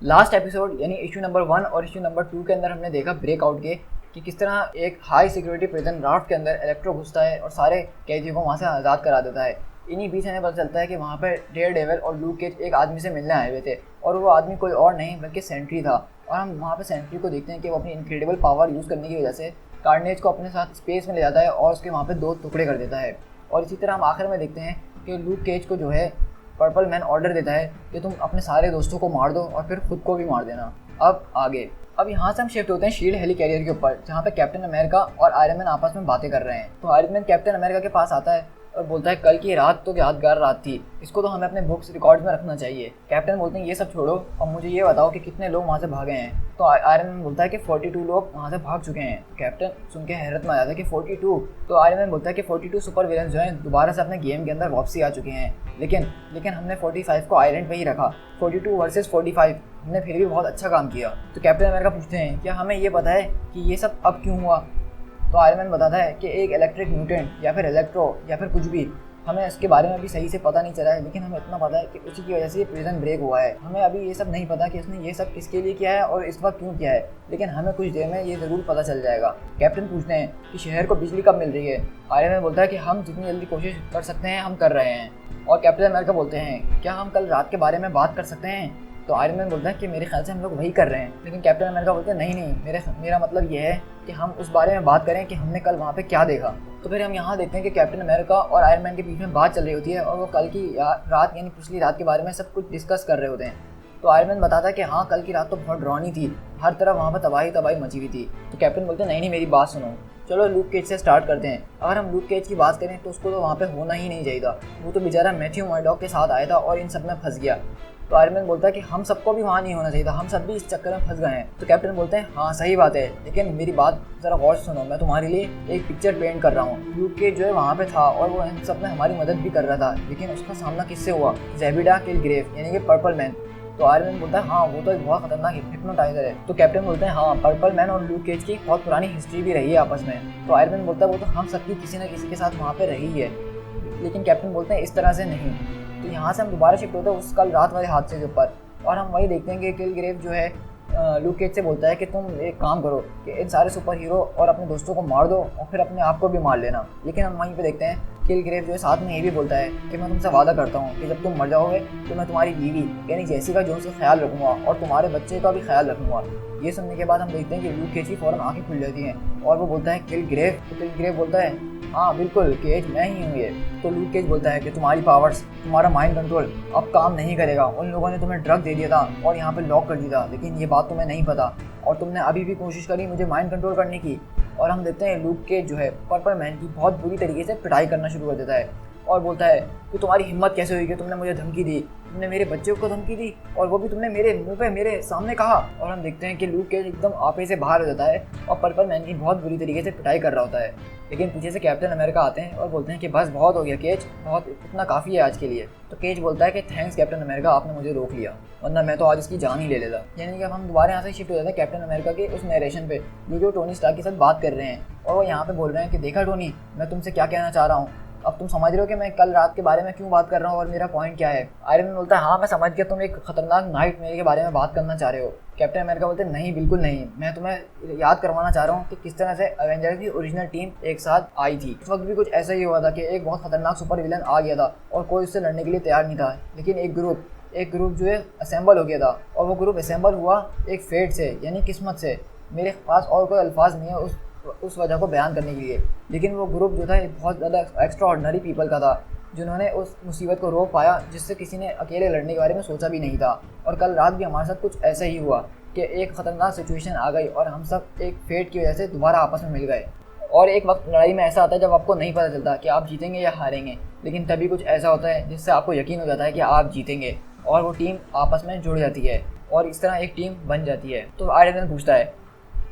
Last episode यानी issue number 1 और issue number 2 के अंदर हमने देखा ब्रेकआउट के कि किस तरह एक हाई सिक्योरिटी प्रिजन राफ्ट के अंदर इलेक्ट्रो घुसता है और सारे कैदियों को वहाँ से आज़ाद करा देता है। इन्हीं बीच हमें पता चलता है कि वहाँ पर डेयरडेविल और लूक केज एक आदमी से मिलने आए हुए थे और वो आदमी कोई और नहीं बल्कि सेंट्री था। और हम वहाँ पर सेंट्री को देखते हैं कि वो अपनी इनक्रेडिबल पावर यूज़ करने की वजह से कार्नेज को अपने साथ स्पेस में ले जाता है और उसके वहाँ पर 2 टुकड़े कर देता है। और इसी तरह हम आखिर में देखते हैं कि लूक केज को जो है पर्पल मैन ऑर्डर देता है कि तुम अपने सारे दोस्तों को मार दो और फिर खुद को भी मार देना। अब यहाँ से हम शिफ्ट होते हैं शील्ड हेली कैरियर के ऊपर, जहाँ पे कैप्टन अमेरिका और आयरन मैन आपस में बातें कर रहे हैं। तो आयरन मैन कैप्टन अमेरिका के पास आता है और बोलता है कल की रात तो यादगार रात थी, इसको तो हमें अपने बुक्स रिकॉर्ड में रखना चाहिए। कैप्टन बोलते हैं ये सब छोड़ो और मुझे ये बताओ कि कितने लोग वहाँ से भागे हैं। तो आयरन मैन बोलता है कि 42 लोग वहाँ से भाग चुके हैं। कैप्टन सुन के हैरत में आ जाता है कि 42। तो आयरन मैन बोलता है कि 42 सुपर विलन जो हैं दोबारा से अपने गेम के अंदर वापसी आ चुके हैं, लेकिन हमने 45 को आइलैंड पे ही रखा। 42 वर्सेस 45 हमने फिर भी बहुत अच्छा काम किया। तो कैप्टन अमेरिका पूछते हैं क्या हमें ये पता है कि ये सब अब क्यों हुआ। तो आयरन मैन बताता है कि एक इलेक्ट्रिक म्यूटेंट या फिर इलेक्ट्रो या फिर कुछ भी, हमें इसके बारे में भी सही से पता नहीं चला है, लेकिन हमें इतना पता है कि उसी की वजह से ये प्रिजन ब्रेक हुआ है। हमें अभी ये सब नहीं पता कि उसने ये सब किसके लिए किया है और इस वक्त क्यों किया है, लेकिन हमें कुछ देर में ये ज़रूर पता चल जाएगा। कैप्टन पूछते हैं कि शहर को बिजली कब मिल रही है। आयरन मैन बोलता है कि हम जितनी जल्दी कोशिश कर सकते हैं हम कर रहे हैं। और कैप्टन अमेरिका बोलते हैं क्या हम कल रात के बारे में बात कर सकते हैं। तो आयरन मैन बोलता है कि मेरे ख्याल से हम लोग वही कर रहे हैं, लेकिन कैप्टन अमेरिका बोलते हैं नहीं, मेरा मतलब ये है कि हम उस बारे में बात करें कि हमने कल वहाँ पे क्या देखा। तो फिर हम यहाँ देखते हैं कि कैप्टन अमेरिका और आयरन मैन के बीच में बात चल रही होती है और वो कल की रात यानी पिछली रात के बारे में सब कुछ डिस्कस कर रहे होते हैं। तो आयरन मैन बताता है कि हाँ कल की रात तो बहुत डरावनी थी, हर तरफ वहाँ पर तबाही मची हुई थी। तो कैप्टन बोलते हैं नहीं मेरी बात सुनो, चलो लूक केज से स्टार्ट करते हैं। अगर हम लूक केज की बात करें तो उसको तो वहाँ पे होना ही नहीं चाहिए था, वो तो बेचारा मैथ्यू मर्डॉक के साथ आया था और इन सब में फंस गया। तो आयरन मैन बोलता है कि हम सबको भी वहाँ नहीं होना चाहिए था, हम सब भी इस चक्कर में फंस गए हैं। तो कैप्टन बोलते हैं हाँ सही बात है, लेकिन मेरी बात ज़रा गौर से सुनो, मैं तुम्हारे लिए एक पिक्चर पेंट कर रहा हूँ। लूक केज जो है वहाँ पे था और वो इन सब में हमारी मदद भी कर रहा था, लेकिन उसका सामना किससे हुआ, ज़ेबिडा किलग्रेव यानी कि पर्पल मैन। तो आयरन मैन बोलता है हाँ वो तो एक बहुत खतरनाक हिप्नोटाइजर है। तो कैप्टन बोलते हैं हाँ पर्पल मैन और लूक केज की बहुत पुरानी हिस्ट्री भी रही है आपस में। तो आयरन मैन बोलता है वो तो हम सबकी किसी न किसी के साथ वहाँ पे रही है, लेकिन कैप्टन बोलते हैं इस तरह से नहीं। तो यहाँ से हम दोबारा शिफ्ट होते हैं उस कल रात वाले हादसे के ऊपर और हम वही देखते हैं कि किलग्रेव जो है लूक केज से बोलता है कि तुम एक काम करो कि इन सारे सुपर हीरो और अपने दोस्तों को मार दो और फिर अपने आप को भी मार लेना। लेकिन हम वहीं पे देखते हैं किलग्रेव जो है साथ में ये भी बोलता है कि मैं तुमसे वादा करता हूँ कि जब तुम मर जाओगे तो मैं तुम्हारी बीवी यानी जेसिका जोन्स का ख्याल रखूँगा और तुम्हारे बच्चे का भी ख्याल रखूँगा। ये सुनने के बाद हम देखते हैं कि लूक केज की फ़ौरन आँखें खुल जाती हैं और वो बोलता है किलग्रेव। तो किलग्रेव बोलता है हाँ बिल्कुल केज मैं ही हूँ ये। तो लूक केज बोलता है कि तुम्हारी पावर्स, तुम्हारा माइंड कंट्रोल अब काम नहीं करेगा। उन लोगों ने तुम्हें ड्रग दे दिया था और यहाँ पर लॉक कर दिया था, लेकिन ये बात तुम्हें नहीं पता और तुमने अभी भी कोशिश करी मुझे माइंड कंट्रोल करने की। और हम देखते हैं लूक केज जो है पर्पल मैन की बहुत बुरी तरीके से पिटाई करना शुरू कर देता है और बोलता है कि तुम्हारी हिम्मत कैसे हुई कि तुमने मुझे धमकी दी, तुमने मेरे बच्चे को धमकी दी और वो भी तुमने मेरे मुंह पे मेरे सामने कहा। और हम देखते हैं कि लूक केज एकदम आपे से बाहर हो जाता है और पर्पल मैन की बहुत बुरी तरीके से पिटाई कर रहा होता है। लेकिन पीछे से कैप्टन अमेरिका आते हैं और बोलते हैं कि बस बहुत हो गया केज, बहुत इतना काफ़ी है आज के लिए। तो केज बोलता है कि थैंक्स कैप्टन अमेरिका, आपने मुझे रोक लिया, वरना मैं तो आज इसकी जान ही ले लेता। यानी कि अब हम दोबारा यहाँ से शिफ्ट हो जाते हैं कैप्टन अमेरिका के उस नरेशन पे जो टोनी स्टार्क के साथ बात कर रहे हैं और वो यहाँ पे बोल रहे हैं कि देखा टोनी मैं तुमसे क्या कहना चाह रहा हूँ, अब तुम समझ रहे हो कि मैं कल रात के बारे में क्यों बात कर रहा हूँ और मेरा पॉइंट क्या है। आयरन मैन बोलता है हाँ मैं समझ गया, तुम एक खतरनाक नाइट मेरे के बारे में बात करना चाह रहे हो। कैप्टन अमेरिका बोलते हैं नहीं बिल्कुल नहीं, मैं तुम्हें याद करवाना चाह रहा हूँ कि किस तरह से एवेंजर्स की ओरिजिनल टीम एक साथ आई थी। उस वक्त भी कुछ ऐसा ही हुआ था कि एक बहुत खतरनाक सुपर विलन आ गया था और कोई उससे लड़ने के लिए तैयार नहीं था, लेकिन एक ग्रुप जो है असेंबल हो गया था और वो ग्रुप असेंबल हुआ एक फेट से यानी किस्मत से। मेरे पास और कोई अल्फाज नहीं है उस वजह को बयान करने के लिए, लेकिन वो ग्रुप जो था बहुत ज़्यादा एक्स्ट्रा ऑर्डिनरी पीपल का था जिन्होंने उस मुसीबत को रोक पाया जिससे किसी ने अकेले लड़ने के बारे में सोचा भी नहीं था। और कल रात भी हमारे साथ कुछ ऐसा ही हुआ कि एक ख़तरनाक सिचुएशन आ गई और हम सब एक फेट की वजह से दोबारा आपस में मिल गए। और एक वक्त लड़ाई में ऐसा आता है जब आपको नहीं पता चलता कि आप जीतेंगे या हारेंगे, लेकिन तभी कुछ ऐसा होता है जिससे आपको यकीन हो जाता है कि आप जीतेंगे और वो टीम आपस में जुड़ जाती है और इस तरह एक टीम बन जाती है। तो आयरन मैन पूछता है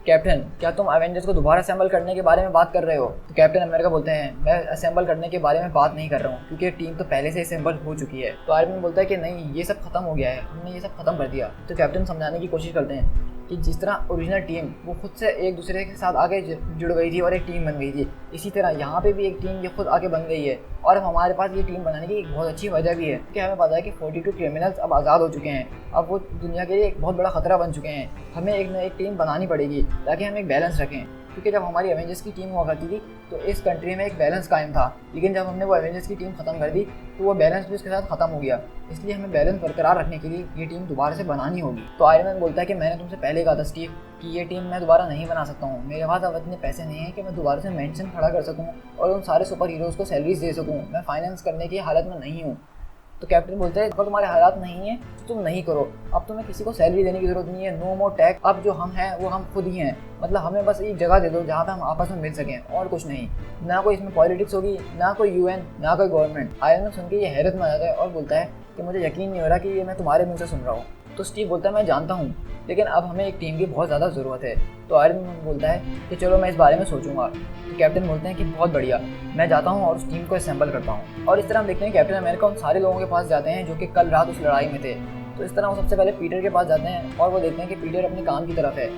कैप्टन क्या तुम एवेंजर्स को दोबारा असेंबल करने के बारे में बात कर रहे हो। तो कैप्टन अमेरिका बोलते हैं मैं असेंबल करने के बारे में बात नहीं कर रहा हूँ क्योंकि टीम तो पहले से असेंबल हो चुकी है। तो आयरन मैन बोलता है कि नहीं ये सब खत्म हो गया है, हमने ये सब खत्म कर दिया। तो कैप्टन समझाने की कोशिश करते हैं कि जिस तरह ओरिजिनल टीम वो खुद से एक दूसरे के साथ आगे जुड़ गई थी और एक टीम बन गई थी, इसी तरह यहाँ पे भी एक टीम ये खुद आगे बन गई है। और अब हमारे पास ये टीम बनाने की एक बहुत अच्छी वजह भी है कि हमें पता है कि 42 क्रिमिनल्स अब आज़ाद हो चुके हैं, अब वो दुनिया के लिए एक बहुत बड़ा खतरा बन चुके हैं। हमें एक न एक टीम बनानी पड़ेगी ताकि हम एक बैलेंस रखें, क्योंकि जब हमारी एवेंजर्स की टीम हुआ करती थी तो इस कंट्री में एक बैलेंस कायम था, लेकिन जब हमने वो एवेंजर्स की टीम ख़त्म कर दी तो वो बैलेंस भी उसके साथ ख़त्म हो गया। इसलिए हमें बैलेंस बरकरार रखने के लिए ये टीम दोबारा से बनानी होगी। तो आयरन मैन बोलता है कि मैंने तुमसे पहले कहा था स्टीव कि ये टीम मैं दोबारा नहीं बना सकता हूँ, मेरे पास अब इतने पैसे नहीं हैं कि मैं दोबारा से मेंशन खड़ा कर सकूँ और उन सारे सुपर हीरोज़ को सैलरीज दे सकूँ, मैं फाइनेंस करने की हालत में नहीं हूँ। तो कैप्टन बोलता है अगर तुम्हारे हालात नहीं है तो तुम नहीं करो, अब तुम्हें किसी को सैलरी देने की जरूरत नहीं है, नो मोर टैक्स, अब जो हम हैं वो हम खुद ही हैं, मतलब हमें बस एक जगह दे दो जहाँ पे हम आपस में मिल सकें और कुछ नहीं। ना कोई इसमें पॉलिटिक्स होगी, ना कोई यूएन, ना कोई गवर्नमेंट। आयरन मैन सुन के ये हैरत में आ जाता है और बोलता है कि मुझे यकीन नहीं हो रहा कि ये मैं तुम्हारे मुँह से सुन रहा हूँ। तो स्टीव बोलता है मैं जानता हूँ, लेकिन अब हमें एक टीम की बहुत ज़्यादा ज़रूरत है। तो आयरन मैन बोलता है कि चलो मैं इस बारे में सोचूंगा। तो कैप्टन बोलते हैं कि बहुत बढ़िया, मैं जाता हूँ और उस टीम को असेंबल करता हूँ। और इस तरह हम देखते हैं कैप्टन अमेरिका उन सारे लोगों के पास जाते हैं जो कि कल रात उस लड़ाई में थे। तो इस तरह वो सबसे पहले पीटर के पास जाते हैं और वो देखते हैं कि पीटर अपने काम की तरफ है,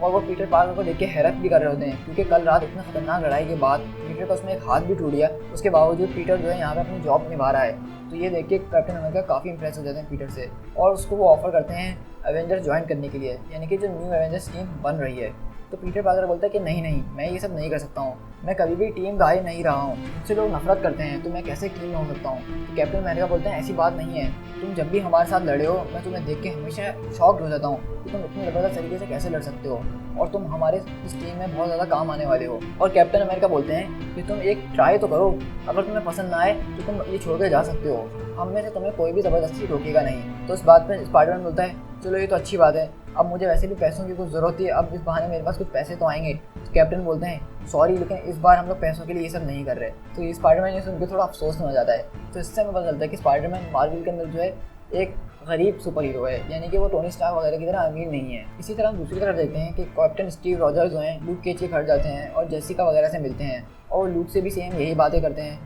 और वो पीटर पार्कर को देख के हैरत भी कर रहे होते हैं, क्योंकि कल रात इतनी खतरनाक लड़ाई के बाद पीटर का उसमें एक हाथ भी टूट गया, उसके बावजूद पीटर जो है यहाँ पे अपनी जॉब निभा रहा है। तो ये देख के कैप्टन अमेरिका काफ़ी इंप्रेस हो जाते हैं पीटर से, और उसको वो ऑफर करते हैं एवेंजर्स ज्वाइन करने के लिए, यानी कि जो न्यू एवेंजर्स टीम बन रही है। तो पीटर पार्कर बोलता है कि नहीं नहीं, मैं ये सब नहीं कर सकता हूँ, मैं कभी भी टीम का ही नहीं रहा हूँ, मुझसे लोग नफरत करते हैं, तो मैं कैसे टीम में हो सकता हूँ। तो कैप्टन अमेरिका बोलते हैं ऐसी बात नहीं है, तुम जब भी हमारे साथ लड़े हो मैं तुम्हें देख के हमेशा शॉक्ड हो जाता हूँ कि तुम इतने ज़बरदस्त तरीके से कैसे लड़ सकते हो, और तुम हमारे इस टीम में बहुत ज़्यादा काम आने वाले हो। और कैप्टन अमेरिका बोलते हैं कि तुम एक ट्राई तो करो, अगर तुम्हें पसंद ना आए तो तुम ये छोड़ के जा सकते हो, हम में से तुम्हें कोई भी ज़बरदस्ती रोकेगा नहीं। तो इस बात पर स्पाइडरमैन बोलता है चलो ये तो अच्छी बात है, अब मुझे वैसे भी पैसों की कुछ ज़रूरत थी, अब इस बहाने मेरे पास कुछ पैसे तो आएंगे। तो कैप्टन बोलते हैं सॉरी, लेकिन इस बार हम लोग पैसों के लिए ये सब नहीं कर रहे। तो ये स्पाइडरमैन ये सुन के थोड़ा अफसोस में हो जाता है। तो इससे हमें पता चलता है कि स्पाइडरमैन मार्वल के अंदर जो है एक गरीब सुपर हीरो है, यानी कि वो टोनी स्टार्क वगैरह की तरह अमीर नहीं है। इसी तरह हम दूसरी तरफ देखते हैं कि कैप्टन स्टीव रॉजर्स जो हैं लूक केज के घर जाते हैं और जेसिका वगैरह से मिलते हैं, और लूक से भी सेम यही बातें करते हैं।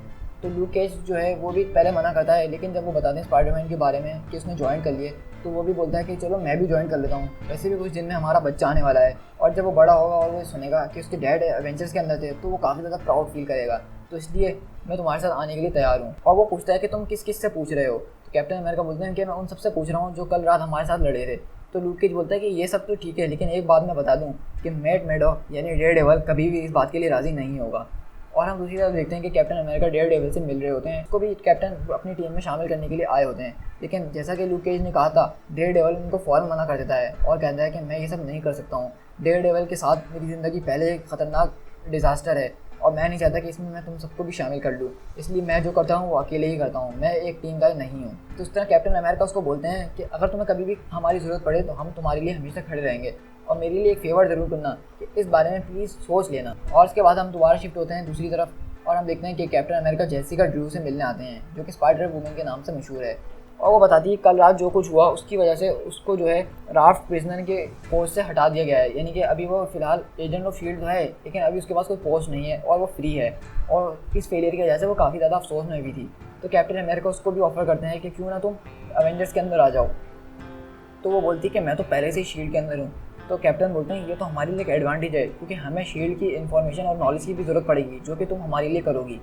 तो लूक केज जो है वो भी पहले मना करता है, लेकिन जब वो बताते हैं स्पाइडरमैन के बारे में कि उसने ज्वाइन कर लिए, तो वो भी बोलता है कि चलो मैं भी ज्वाइन कर लेता हूँ, वैसे भी कुछ दिन में हमारा बच्चा आने वाला है, और जब वो बड़ा होगा और वो सुनेगा कि उसके डैड एवेंजर्स के अंदर थे तो वो काफ़ी ज़्यादा प्राउड फील करेगा, तो इसलिए मैं तुम्हारे साथ आने के लिए तैयार हूँ। और वो पूछता है कि तुम किस किस से पूछ रहे हो। तो कैप्टन अमेरिका बोलते हैं कि मैं उन सबसे पूछ रहा हूँ जो कल रात हमारे साथ लड़े थे। तो लूक केज बोलता है कि ये सब तो ठीक है, लेकिन एक बात मैं बता दूँ कि मैट मैडॉक यानी डेयरडेविल कभी भी इस बात के लिए राज़ी नहीं होगा। और हम दूसरी तरफ देखते हैं कि कैप्टन अमेरिका डेयरडेविल से मिल रहे होते हैं, उसको भी कैप्टन अपनी टीम में शामिल करने के लिए आए होते हैं, लेकिन जैसा कि लूक केज ने कहा था डेयरडेविल उनको फ़ौरन मना कर देता है और कहता है कि मैं ये सब नहीं कर सकता हूँ, डेयरडेविल के साथ मेरी ज़िंदगी पहले एक ख़तरनाक डिज़ास्टर है और मैं नहीं चाहता कि इसमें मैं तुम सबको भी शामिल कर लूँ, इसलिए मैं जो करता हूँ वो अकेले ही करता हूँ, मैं एक टीम का नहीं हूँ। तो इस तरह कैप्टन अमेरिका उसको बोलते हैं कि अगर तुम्हें कभी भी हमारी ज़रूरत पड़े तो हम तुम्हारे लिए हमेशा खड़े रहेंगे, और मेरे लिए एक फेवर ज़रूर करना कि इस बारे में प्लीज़ सोच लेना। और इसके बाद हम दोबारा शिफ्ट होते हैं दूसरी तरफ, और हम देखते हैं कि कैप्टन अमेरिका जेसिका ड्रू से मिलने आते हैं, जो कि स्पाइडर वुमन के नाम से मशहूर है, और वो बताती है कल रात जो कुछ हुआ उसकी वजह से उसको जो है राफ्ट प्रिजनर के पोस्ट से हटा दिया गया है, यानी कि अभी वो फिलहाल एजेंट ऑफ शील्ड है, लेकिन अभी उसके पास कोई पोस्ट नहीं है और वो फ्री है, और इस फेलियर की वजह से वो काफ़ी ज़्यादा अफसोस में भी थी। तो कैप्टन अमेरिका उसको भी ऑफर करते हैं कि क्यों ना तुम एवेंजर्स के अंदर आ जाओ। तो वो बोलती है कि मैं तो पहले से ही शील्ड के अंदर हूँ। तो कैप्टन बोलते हैं ये तो हमारे लिए एक एडवांटेज है, क्योंकि हमें शील्ड की इन्फॉर्मेशन और नॉलेज की भी ज़रूरत पड़ेगी जो कि तुम हमारे लिए करोगी।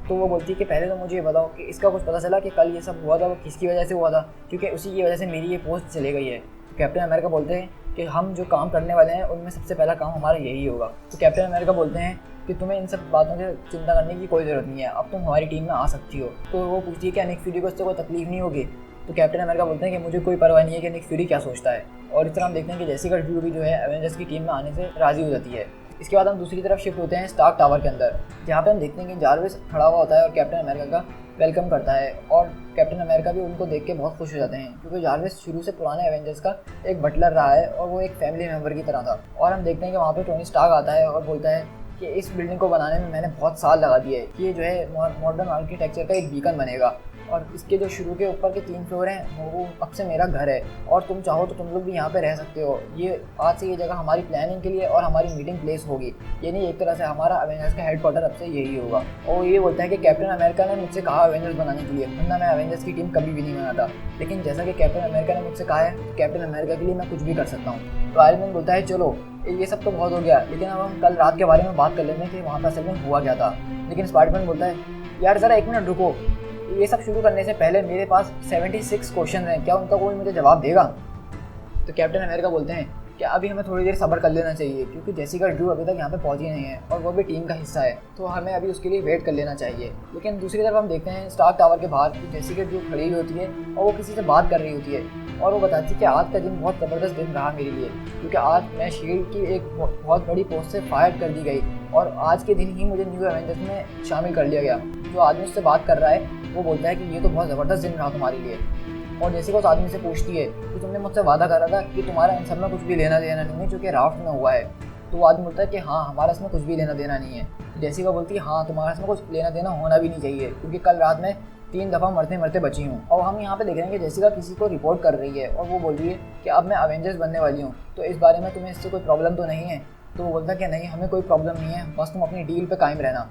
तो वो बोलती है कि पहले तो मुझे ये बताओ कि इसका कुछ पता चला कि कल ये सब हुआ था वो किसकी वजह से हुआ था, क्योंकि उसी की वजह से मेरी ये पोस्ट चली गई है। तो कैप्टन अमेरिका बोलते हैं कि हम जो काम करने वाले हैं उनमें सबसे पहला काम हमारा यही होगा। तो कैप्टन अमेरिका बोलते हैं कि तुम्हें इन सब बातों से चिंता करने की कोई ज़रूरत नहीं है, अब तुम हमारी टीम में आ सकती हो। तो वो पूछती है कि निक फ्यूरी को इससे कोई तकलीफ नहीं होगी। तो कैप्टन अमेरिका बोलते हैं कि मुझे कोई परवाह नहीं है कि निक फ्यूरी क्या सोचता है। और इस तरह हम देखते हैं कि जेसिका ड्रू भी जो है एवेंजर्स की टीम में आने से राज़ी हो जाती है। इसके बाद हम दूसरी तरफ शिफ्ट होते हैं स्टार्क टावर के अंदर, जहाँ पे हम देखते हैं कि जारविस खड़ा हुआ होता है और कैप्टन अमेरिका का वेलकम करता है, और कैप्टन अमेरिका भी उनको देख के बहुत खुश हो जाते हैं, क्योंकि जारविस शुरू से पुराने एवेंजर्स का एक बटलर रहा है और वो एक फैमिली मेम्बर की तरह था। और हम देखते हैं कि वहाँ पे टोनी स्टार्क आता है और बोलता है कि इस बिल्डिंग को बनाने में मैंने बहुत साल लगा दिए, कि ये जो है मॉडर्न आर्किटेक्चर का एक बीकन बनेगा, और इसके जो शुरू के ऊपर के 3 फ्लोर हैं वो अब से मेरा घर है और तुम चाहो तो तुम लोग भी यहाँ पे रह सकते हो। ये आज से ये जगह हमारी प्लानिंग के लिए और हमारी मीटिंग प्लेस होगी, यानी एक तरह से हमारा अवेंजर्स का हेडक्वार्टर अब से यही होगा। और ये बोलता है कि कैप्टन अमेरिका ने मुझसे कहा अवेंजर्स बनाने के लिए, वरना मैं अवेंजर्स की टीम कभी भी नहीं बनाता, लेकिन जैसा कि कैप्टन अमेरिका ने मुझसे कहा है तो कैप्टन अमेरिका के लिए मैं कुछ भी कर सकता हूँ। तो आयरन मैन बोलता है चलो ये सब तो बहुत हो गया, लेकिन अब हम कल रात के बारे में बात कर लेते हैं कि वहाँ पर असल में हुआ क्या था। लेकिन स्पाइडरमैन बोलता है यार ज़रा 1 मिनट रुको, ये सब शुरू करने से पहले मेरे पास 76 क्वेश्चन हैं, क्या उनका कोई मुझे जवाब देगा? तो कैप्टन अमेरिका बोलते हैं कि अभी हमें थोड़ी देर सब्र कर लेना चाहिए, क्योंकि जेसिका ड्रू अभी तक यहाँ पे पहुँची नहीं है और वो भी टीम का हिस्सा है, तो हमें अभी उसके लिए वेट कर लेना चाहिए। लेकिन दूसरी तरफ हम देखते हैं स्टार्क टावर के बाहर कि जेसिका ड्रू खड़ी हुई होती है और वो किसी से बात कर रही होती है और वो बताती है कि आज का दिन बहुत ज़बरदस्त दिन रहा मेरे लिए, क्योंकि आज मैं शील्ड की एक बहुत बड़ी पोस्ट से फायर कर दी गई और आज के दिन ही मुझे न्यू एवेंजर्स में शामिल कर लिया गया। जो आदमी उससे बात कर रहा है वो बोलता है कि ये तो बहुत ज़बरदस्त दिन रहा तुम्हारे लिए। और जैसे कि उस आदमी से पूछती है कि तुमने मुझसे वादा करा था कि तुम्हारा इन सब में कुछ भी लेना देना नहीं है जो कि राफ्ट में हुआ है। तो वो आदमी बोलता है कि हाँ हमारा इसमें कुछ भी लेना देना नहीं है। जैसिका बोलती है हाँ तुम्हारा इसमें कुछ लेना देना होना भी नहीं चाहिए, क्योंकि कल रात में 3 दफ़ा मरते मरते बची हूँ। और हम यहाँ पे देख रहे हैं कि जेसिका किसी को रिपोर्ट कर रही है और वो बोल रही है कि अब मैं अवेंजर्स बनने वाली हूँ, तो इस बारे में तुम्हें इससे कोई प्रॉब्लम तो नहीं है? तो वो बोलता है कि नहीं हमें कोई प्रॉब्लम नहीं है, बस तुम अपनी डील पे कायम रहना।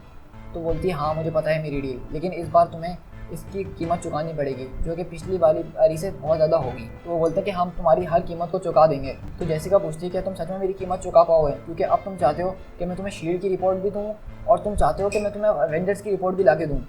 तो बोलती है हाँ मुझे पता है मेरी डील, लेकिन इस बार तुम्हें इसकी कीमत चुकानी पड़ेगी जो कि पिछली वाली बारी से बहुत ज़्यादा होगी। तो वो बोलता है कि हम तुम्हारी हर कीमत को चुका देंगे। तो जेसिका पूछती है कि तुम सच में मेरी कीमत चुका पाओगे, क्योंकि अब तुम चाहते हो कि मैं तुम्हें शील्ड की रिपोर्ट भी दूँ और तुम चाहते हो कि मैं तुम्हें अवेंजर्स की रिपोर्ट भी ला के दूँ।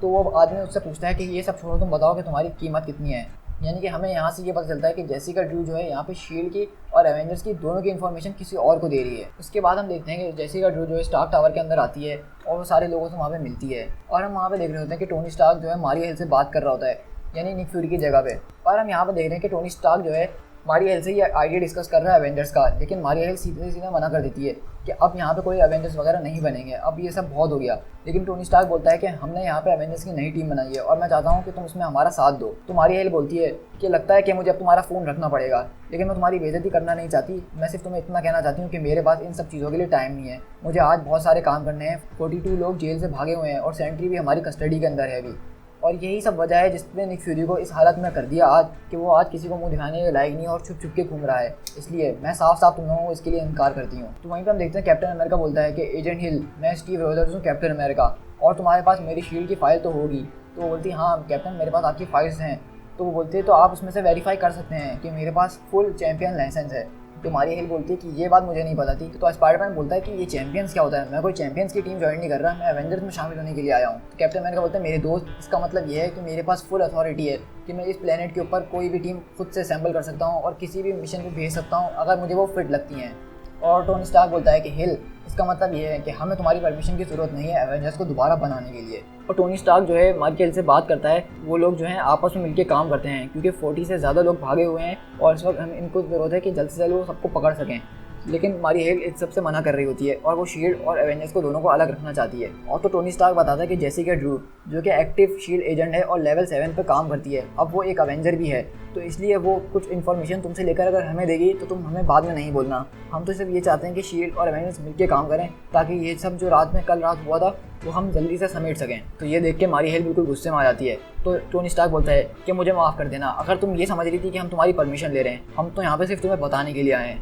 तो वो आदमी उससे पूछता है कि ये सब छोड़ो, तुम बताओ कि तुम्हारी कीमत कितनी है। यानी कि हमें यहाँ से ये पता चलता है कि जेसिका ड्रू जो है यहाँ पे शील्ड की और एवेंजर्स की दोनों की इन्फॉर्मेशन किसी और को दे रही है। उसके बाद हम देखते हैं कि जेसिका ड्रू जो है स्टार्क टावर के अंदर आती है और वो सारे लोगों से वहाँ पे मिलती है और हम वहाँ पे देख रहे होते हैं कि टोनी स्टार्क जो है मारिया हिल से बात कर रहा होता है, यानी निक फ्यूरी की जगह पे। और हम यहाँ पे देख रहे हैं कि टोनी स्टार्क जो है मारिया हिल से ये आइडिया डिस्कस कर रहा है एवेंजर्स का, लेकिन मारिया हिल सीधे सीधे मना कर देती है कि अब यहाँ पे कोई एवेंजर्स वगैरह नहीं बनेंगे, अब ये सब बहुत हो गया। लेकिन टोनी स्टार्क बोलता है कि हमने यहाँ पे एवेंजर्स की नई टीम बनाई है और मैं चाहता हूँ कि तुम उसमें हमारा साथ दो। तो मारिया हिल बोलती है कि लगता है कि मुझे अब तुम्हारा फ़ोन रखना पड़ेगा, लेकिन मैं तुम्हारी बेइज्जती करना नहीं चाहती, मैं सिर्फ तुम्हें इतना कहना चाहती हूँ कि मेरे पास इन सब चीज़ों के लिए टाइम नहीं है, मुझे आज बहुत सारे काम करने हैं। 42 लोग जेल से भागे हुए हैं और सेंट्री भी हमारी कस्टडी के अंदर है अभी, और यही सब वजह है जिसने निक फ्यूरी को इस हालत में कर दिया आज कि वो आज किसी को मुंह दिखाने के लायक नहीं है और छुप छुप के घूम रहा है। इसलिए मैं साफ साफ तुम लोगों को इसके लिए इनकार करती हूँ। तो वहीं पे हम देखते हैं कैप्टन अमेरिका बोलता है कि एजेंट हिल मैं स्टीव रोजर्स हूँ कैप्टन अमेरिका, और तुम्हारे पास मेरी शील्ड की फ़ाइल तो होगी। तो वो बोलती है हाँ कैप्टन मेरे पास आपकी फाइल्स हैं। तो वो बोलते हैं तो आप उसमें से वेरीफाई कर सकते हैं कि मेरे पास फुल चैंपियन लाइसेंस है। तो मारिया हिल बोलती है कि ये बात मुझे नहीं पता थी। तो स्पाइडरमैन बोलता है कि ये चैंपियंस क्या होता है, मैं कोई चैंपियंस की टीम ज्वाइन नहीं कर रहा, मैं एवेंजर्स में शामिल होने के लिए आया हूँ। तो कैप्टन अमेरिका बोलता है मेरे दोस्त इसका मतलब ये है कि मेरे पास फुल अथॉरिटी है कि मैं इस प्लेनेट के ऊपर कोई भी टीम खुद से असेंबल कर सकता हूँ और किसी भी मिशन पे भेज सकता हूँ अगर मुझे वो फिट लगती हैं। और टोनी स्टार्क बोलता है कि हिल इसका मतलब ये है कि हमें तुम्हारी परमिशन की ज़रूरत नहीं है एवेंजर्स को दोबारा बनाने के लिए। और टोनी स्टार्क जो है मारिया हिल से बात करता है, वो लोग जो हैं आपस में मिलकर काम करते हैं क्योंकि 40 से ज़्यादा लोग भागे हुए हैं और इस वक्त हम इनको ज़रूरत है कि जल्द से जल्द वो सबको पकड़ सकें। लेकिन मारिया हिल इस सबसे मना कर रही होती है और वो शील्ड और एवेंजर्स को दोनों को अलग रखना चाहती है। और तो टोनी स्टार्क बताता है कि जेसिका ड्रू जो कि एक्टिव शील्ड एजेंट है और लेवल 7 पे काम करती है, अब वो एक अवेंजर भी है, तो इसलिए वो कुछ इन्फॉर्मेशन तुमसे लेकर अगर हमें देगी तो तुम हमें बाद में नहीं बोलना। हम तो सिर्फ ये चाहते हैं कि शील्ड और एवेंजर्स मिलकर काम करें ताकि ये सब जो कल रात हुआ था वो हम जल्दी से समेट सकें। तो ये देख के मारिया हिल बिल्कुल गुस्से में आ जाती है। तो टोनी स्टार्क बोलता है कि मुझे माफ़ कर देना, अगर तुम ये समझ रही थी कि हम तुम्हारी परमिशन ले रहे हैं, हम तो यहाँ पे सिर्फ तुम्हें बताने के लिए आए हैं।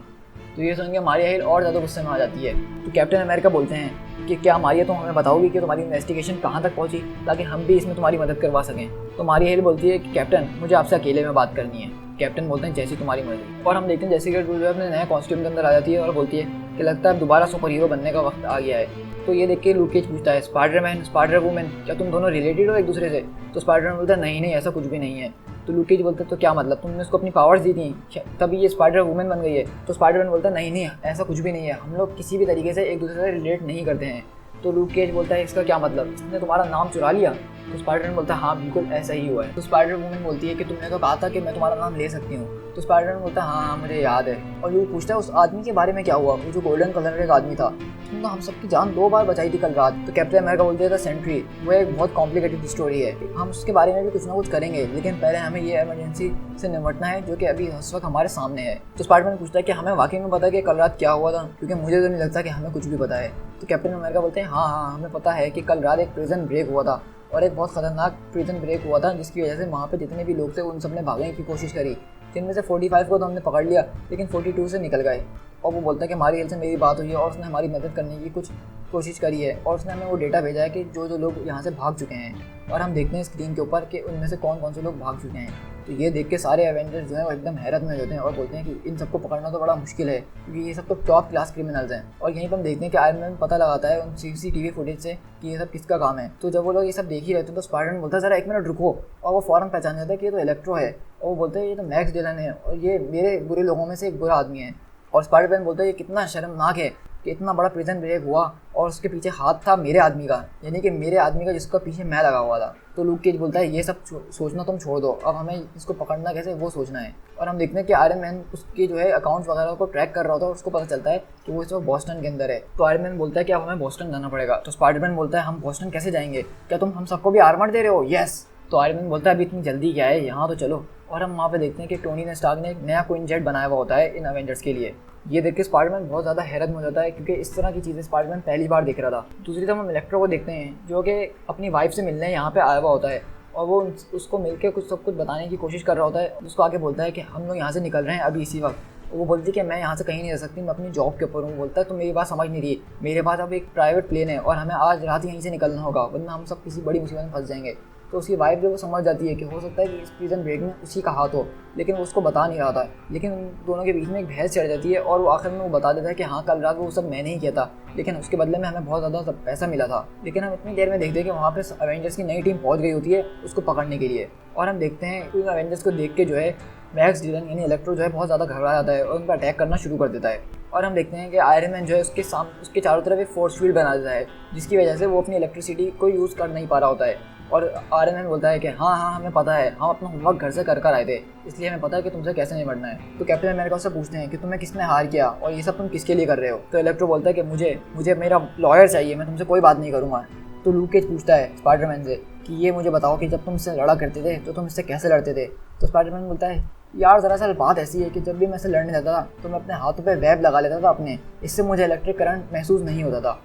तो ये सुन के मारिया हिल और ज़्यादा गुस्से में आ जाती है। तो कैप्टन अमेरिका बोलते हैं कि क्या मारिया तुम हमें बताओगी कि तुम्हारी इन्वेस्टिगेशन कहाँ तक पहुँची ताकि हम भी इसमें तुम्हारी मदद करवा सकें। तो मारिया हिल बोलती है कि कैप्टन मुझे आपसे अकेले में बात करनी है। कैप्टन बोलते हैं जैसी तुम्हारी मर्जी। और हम देखते हैं जेसिका ड्रू जो है अपने नए कॉस्ट्यूम के अंदर आ जाती है और बोलती है कि लगता है अब दोबारा सुपर हीरो बनने का वक्त आ गया है। तो ये देख के लूक केज पूछता है स्पाइडरमैन स्पाइडर वुमन क्या तुम दोनों रिलेटेड हो एक दूसरे से? तो स्पाइडरमैन बोलता है नहीं नहीं ऐसा कुछ भी नहीं है। तो लूक केज बोलता है तो क्या मतलब तुमने उसको अपनी पावर्स दी थी तभी ये स्पाइडर वुमन बन गई है? तो स्पाइडरमैन बोलता है नहीं नहीं ऐसा कुछ भी नहीं है, हम लोग किसी भी तरीके से एक दूसरे से रिलेट नहीं करते हैं। तो लूक केज बोलता है इसका क्या मतलब, इसने तुम्हारा नाम चुरा लिया? तो स्पाइडरमैन बोलता है हाँ बिल्कुल ऐसा ही हुआ है। तो स्पाइडर वुमन बोलती है कि तुमने तो कहा था कि मैं तुम्हारा नाम ले सकती हूँ। तो स्पाइडरमैन बोलता है हाँ मुझे याद है। और लूक पूछता है उस आदमी के बारे में क्या हुआ, वो जो गोल्डन कलर का एक आदमी था, तुमने हम सबकी जान 2 बार बचाई थी कल रात। तो कैप्टन अमेरिका बोलते हैं सेंट्री वो एक बहुत कॉम्प्लिकेटेड स्टोरी है, हम उसके बारे में भी कुछ ना कुछ करेंगे, लेकिन पहले हमें ये इमरजेंसी से निपटना है जो कि अभी उस वक्त हमारे सामने है। तो स्पाइडरमैन पूछता है कि हमें वाकई में पता है कि कल रात क्या हुआ था, क्योंकि मुझे तो नहीं लगता कि हमें कुछ भी पता है। तो कैप्टन अमेरिका बोलते हैं हाँ हाँ हमें पता है कि कल रात एक प्रिजन ब्रेक हुआ था और एक बहुत खतरनाक प्रिजन ब्रेक हुआ था, जिसकी वजह से वहाँ पे जितने भी लोग थे उन सब ने भागने की कोशिश करी। जिनमें से 45 को तो हमने पकड़ लिया, लेकिन 42 से निकल गए। और वो बोलता है कि हमारी हेल्थ से मेरी बात हुई है और उसने हमारी मदद करने की कुछ कोशिश करी है, और उसने हमें वो डेटा भेजा है कि जो जो लोग यहाँ से भाग चुके हैं। और हम देखते हैं स्क्रीन के ऊपर कि उनमें से कौन कौन से लोग भाग चुके हैं। तो ये देख के सारे एवेंजर्स जो हैं वो एकदम हैरत में होते हैं और बोलते हैं कि इन सबको पकड़ना तो बड़ा मुश्किल है, क्योंकि ये सब तो टॉप क्लास क्रिमिनल्स हैं। और यहीं पर हम देखते हैं कि आयरन मैन पता लगाता है उन CCTV फुटेज से कि ये सब किसका काम है। तो जब वो लोग ये सब देख ही रहते हैं तो स्पाइडरमैन बोलता है ज़रा 1 मिनट रुको, और वो फ़ौरन पहचान जाता है कि ये तो इलेक्ट्रो है। और वो बोलते हैं ये तो मैक्स डिलन है और ये मेरे बुरे लोगों में से एक बुरा आदमी है। और स्पाइडरमैन बोलता है ये कितना शर्मनाक है कि इतना बड़ा प्रिजन ब्रेक हुआ और उसके पीछे हाथ था मेरे आदमी का, यानी कि मेरे आदमी का जिसका पीछे मैं लगा हुआ था। तो लूक केज बोलता है ये सब सोचना तुम छोड़ दो, अब हमें इसको पकड़ना कैसे वो सोचना है। और हम देखते हैं कि आयरन मैन उसके जो है अकाउंट्स वगैरह को ट्रैक कर रहा होता है और उसको पता चलता है कि वो इस वक्त बॉस्टन के अंदर है। तो आयरन मैन बोलता है कि अब हमें बॉस्टन जाना पड़ेगा। तो स्पाइडरमैन बोलता है हम बॉस्टन कैसे जाएंगे, क्या तुम हम सबको भी आर्मर दे रहे हो? यस। तो आयरन मैन बोलता है अभी इतनी जल्दी क्या है, यहाँ तो चलो। और हम वहाँ पे देखते हैं कि टोनी स्टार्क ने एक नया क्वीन जेट बनाया हुआ होता है इन एवेंजर्स के लिए। ये देख के स्पाइडरमैन बहुत ज़्यादा हैरत में हो जाता है, क्योंकि इस तरह की चीज़ें स्पाइडरमैन पहली बार देख रहा था। दूसरी तरफ हम इलेक्ट्रो को देखते हैं जो कि अपनी वाइफ से मिलने यहाँ पे आया हुआ होता है, और वो उसको मिलके सब कुछ बताने की कोशिश कर रहा होता है। उसको आगे बोलता है कि हम लोग यहाँ से निकल रहे हैं अभी इसी वक्त। वो बोलती है कि मैं यहाँ से कहीं नहीं रह सकती, मैं अपनी जॉब के ऊपर हूँ। बोलता है तो मेरी बात समझ नहीं रही, मेरे पास अब एक प्राइवेट प्लेन है और हमें आज रात यहीं से निकलना होगा, वरना हम सब किसी बड़ी मुसीबत में फंस जाएंगे। तो उसकी वाइफ जो वो समझ जाती है कि हो सकता है कि इस प्रिजन ब्रेक में उसी का हाथ हो, लेकिन वो उसको बता नहीं रहा था। लेकिन उन दोनों के बीच में एक बहस चढ़ जाती है और वो आखिर में वो बता देता है कि हाँ कल रात वो सब मैंने ही किया था, लेकिन उसके बदले में हमें बहुत ज़्यादा पैसा मिला था। लेकिन हम इतनी देर में देखते हैं कि वहाँ पे एवेंजर्स की नई टीम पहुँच गई होती है उसको पकड़ने के लिए। और हम देखते हैं उन एवेंजर्स को देख के जो है मैक्स डिलन यानी इलेक्ट्रो जो है बहुत ज़्यादा घबरा जाता है और उन पर अटैक करना शुरू कर देता है। और हम देखते हैं कि आयरन मैन जो है उसके चारों तरफ एक फोर्स फील्ड बना देता है, जिसकी वजह से वो अपनी इलेक्ट्रिसिटी को यूज़ कर नहीं पा रहा होता है। और आयरन मैन बोलता है कि हाँ हमें पता है, हम अपना होमवर्क घर से कर आए थे, इसलिए हमें पता है कि तुमसे कैसे निपटना है। तो कैप्टन अमेरिका उससे पूछते हैं कि तुम्हें किसने हार किया और ये सब तुम किसके लिए कर रहे हो। तो इलेक्ट्रो बोलता है कि मुझे मेरा लॉयर चाहिए, मैं तुमसे कोई बात नहीं करूँगा। तो लूक केज पूछता है स्पाइडरमैन से कि ये मुझे बताओ कि जब तुम इससे लड़ा करते थे तो तुम इससे कैसे लड़ते थे। तो स्पाइडरमैन बोलता है यार दरअसल बात ऐसी है कि जब भी मैं इससे लड़ने जाता था तो मैं अपने हाथों पे वेब लगा लेता था अपने, इससे मुझे इलेक्ट्रिक करंट महसूस नहीं होता था।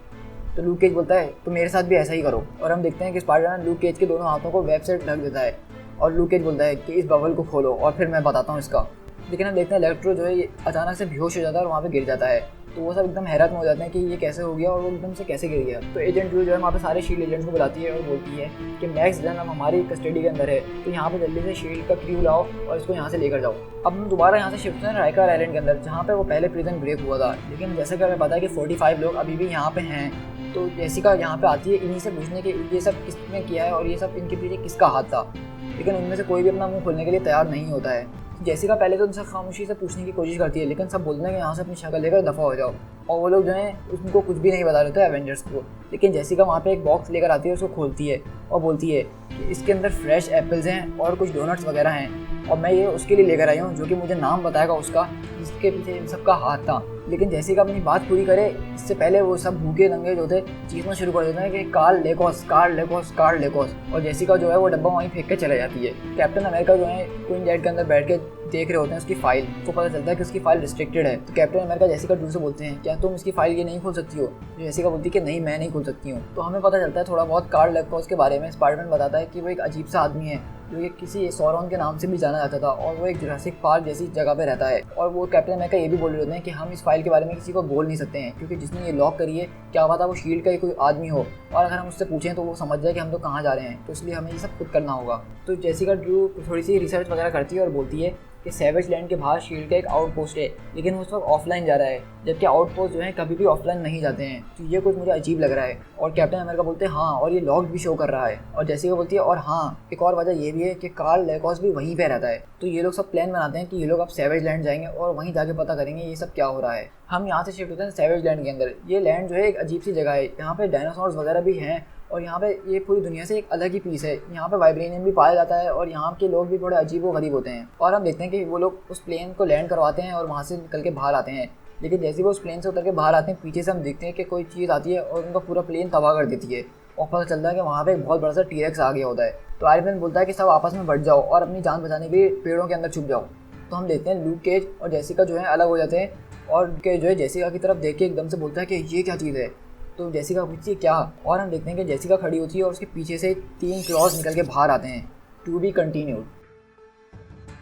तो लूक केज बोलता है तो मेरे साथ भी ऐसा ही करो। और हम देखते हैं कि स्पाइडरमैन लूक केज के दोनों हाथों को वेब से ढक देता है और लूक केज बोलता है कि इस बबल को खोलो और फिर मैं बताता हूँ इसका। लेकिन हम देखते हैं इलेक्ट्रो जो है ये अचानक से बेहोश हो जाता है और वहाँ पे गिर जाता है। तो वो सब एकदम हैरत में हो जाते हैं कि ये कैसे हो गया और वो एकदम से कैसे गिर गया। तो एजेंट जो है वहाँ पे सारे शील्ड एजेंट्स को बुलाती है और बोलती है कि मैक्स डिलन अब हमारी कस्टडी के अंदर है, तो यहाँ पे जल्दी से शील्ड का क्रू लाओ और इसको यहाँ से लेकर जाओ। अब हम दोबारा यहाँ से शिफ्ट हैं राइकर आइलैंड के अंदर, जहाँ पे वो पहले प्रिजन ब्रेक हुआ था। लेकिन जैसे कि हमें पता है कि 45 लोग अभी भी यहाँ पे हैं। तो जेसिका यहाँ पे आती है इन्हीं से पूछने के ये सब किसने किया है और ये सब इनके पीछे किसका हाथ था, लेकिन उनमें से कोई भी अपना मुंह खोलने के लिए तैयार नहीं होता है। जेसिका पहले तो उनसे खामोशी से पूछने की कोशिश करती है, लेकिन सब बोलते हैं कि यहाँ से अपनी शक्ल लेकर दफ़ा हो जाओ। और वो लोग जो हैं उनको कुछ भी नहीं बता रहे थे एवेंजर्स को। लेकिन जेसिका वहाँ पे एक बॉक्स लेकर आती है, उसको खोलती है और बोलती है कि इसके अंदर फ्रेश एप्पल्स हैं और कुछ डोनट्स वगैरह हैं, और मैं ये उसके लिए लेकर आई हूँ जो कि मुझे नाम बताएगा उसका जिसके पीछे इन सबका हाथ था। लेकिन जेसिका अपनी बात पूरी करे इससे पहले वो सब भूखे दंगे जो थे चीखना शुरू कर देते हैं कि कार्ल लेकोस कार्ल लेकोस कार्ल लेकोस। और जेसिका जो है वो डब्बा वहीं फेंक के चले जाती है। कैप्टन अमेरिका जो है क्वीन जेट के अंदर बैठ के देख रहे होते हैं उसकी फाइल, तो पता चलता है कि उसकी फाइल रिस्ट्रिक्टेड है। तो कैप्टन अमेरिका जेसिका ड्रू से बोलते हैं क्या तुम इसकी फाइल ये नहीं खोल सकती हो। जेसिका बोलती है कि नहीं मैं नहीं खोल सकती हूँ। तो हमें पता चलता है थोड़ा बहुत कार्ल लेकोस के बारे में। स्पाइडरमैन बताता है कि वो एक अजीब सा आदमी है जो कि किसी सौरॉन के नाम से भी जाना जाता था और वो एक जुरासिक पार्क जैसी जगह पे रहता है। और वो कैप्टन अमेरिका ये भी बोल रहे होते हैं कि हम इस फाइल के बारे में किसी को बोल नहीं सकते हैं, क्योंकि जिसने ये लॉक करी है क्या पता वो शील्ड का ही कोई आदमी हो और अगर हम उससे पूछें तो वो समझ जाए कि हम तो कहाँ जा रहे हैं, तो इसलिए हमें ये सब खुद करना होगा। तो जेसिका ड्रू थोड़ी सी रिसर्च वगैरह करती है और बोलती है कि सैवेज लैंड के बाहर शील्ड का एक आउटपोस्ट है, लेकिन वो उस वक्त ऑफलाइन जा रहा है, जबकि आउटपोस्ट जो है कभी भी ऑफलाइन नहीं जाते हैं। तो ये कुछ मुझे अजीब लग रहा है। और कैप्टन अमेरिका बोलते हैं हाँ, और ये लॉग भी शो कर रहा है। और जेसिका बोलती है और हाँ एक और वजह ये भी है कि कार्ल लेकोस भी वहीं पे रहता है। तो ये लोग सब प्लान बनाते हैं कि ये लोग अब सैवेज लैंड जाएंगे और वहीं जाके पता करेंगे ये सब क्या हो रहा है। हम यहाँ से शिफ्ट होते हैं सैवेज लैंड के अंदर। ये लैंड जो है एक अजीब सी जगह है, यहाँ पे डायनासोर्स वगैरह भी हैं और यहाँ पे ये पूरी दुनिया से एक अलग ही पीस है। यहाँ पे वाइब्रेनियम भी पाया जाता है और यहाँ के लोग भी थोड़े अजीब व गरीब होते हैं। और हम देखते हैं कि वो लोग उस प्लेन को लैंड करवाते हैं और वहाँ से निकल के बाहर आते हैं। लेकिन जैसे वो उस प्लेन से उतर के बाहर आते हैं पीछे से हम देखते हैं कि कोई चीज़ आती है और उनका पूरा प्लेन तबाह कर देती है और पता चलता है कि वहाँ पे एक बहुत बड़ा सा टीरेक्स आ गया होता है। तो आयरन मैन बोलता है कि सब आपस में बढ़ जाओ और अपनी जान बचाने के लिए पेड़ों के अंदर छुप जाओ। तो हम देखते हैं लूक केज और जेसिका जो है अलग हो जाते हैं और जो है जेसिका की तरफ देख के एकदम से बोलता है कि ये क्या चीज़ है। तो जेसिका पूछती है क्या, और हम देखते हैं कि जेसिका खड़ी होती है और उसके पीछे से 3 क्लॉज निकल के बाहर आते हैं, टू बी कंटिन्यूड।